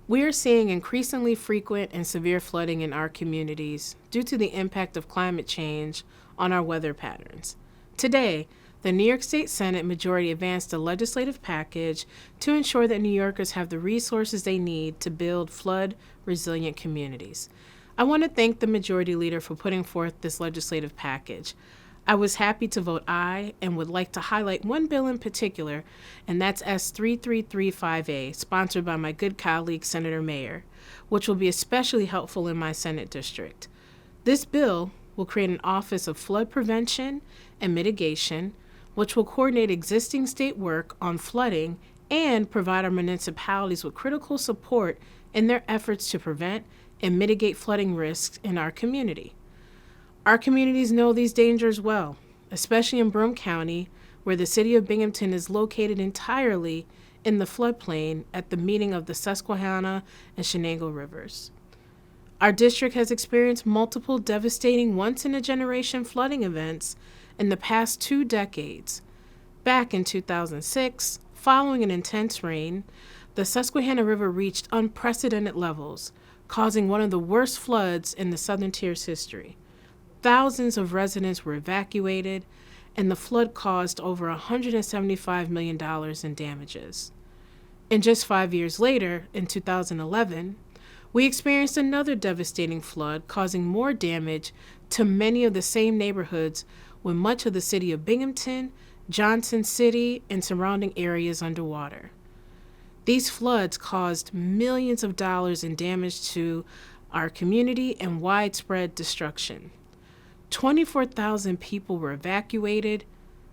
We are seeing increasingly frequent and severe flooding in our communities due to the impact of climate change on our weather patterns. Today, the New York State Senate majority advanced a legislative package to ensure that New Yorkers have the resources they need to build flood-resilient communities. I want to thank the majority leader for putting forth this legislative package. I was happy to vote aye and would like to highlight one bill in particular, and that's S3335A, sponsored by my good colleague Senator Mayer, which will be especially helpful in my Senate district. This bill will create an Office of Flood Prevention and Mitigation, which will coordinate existing state work on flooding and provide our municipalities with critical support in their efforts to prevent and mitigate flooding risks in our community. Our communities know these dangers well, especially in Broome County, where the city of Binghamton is located entirely in the floodplain at the meeting of the Susquehanna and Shenango rivers. Our district has experienced multiple devastating once-in-a-generation flooding events in the past 2 decades. Back in 2006, following an intense rain, the Susquehanna River reached unprecedented levels, causing one of the worst floods in the Southern Tier's history. Thousands of residents were evacuated, and the flood caused over $175 million in damages. And just 5 years later, in 2011, we experienced another devastating flood, causing more damage to many of the same neighborhoods, with much of the city of Binghamton, Johnson City, and surrounding areas underwater. These floods caused millions of dollars in damage to our community and widespread destruction. 24,000 people were evacuated,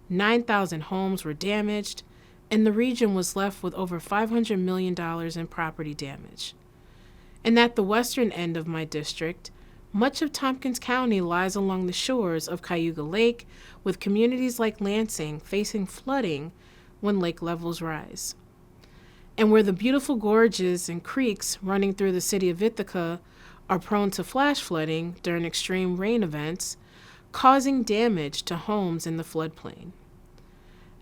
9,000 homes were damaged, and the region was left with over $500 million in property damage. And at the western end of my district, much of Tompkins County lies along the shores of Cayuga Lake, with communities like Lansing facing flooding when lake levels rise. And where the beautiful gorges and creeks running through the city of Ithaca are prone to flash flooding during extreme rain events, causing damage to homes in the floodplain.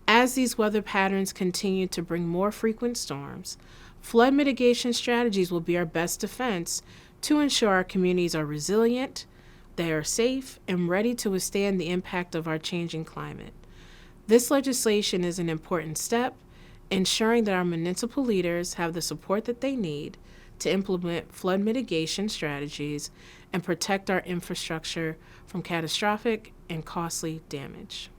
As these weather patterns continue to bring more frequent storms, flood mitigation strategies will be our best defense to ensure our communities are resilient, they are safe, and ready to withstand the impact of our changing climate. This legislation is an important step, ensuring that our municipal leaders have the support that they need to implement flood mitigation strategies and protect our infrastructure from catastrophic and costly damage.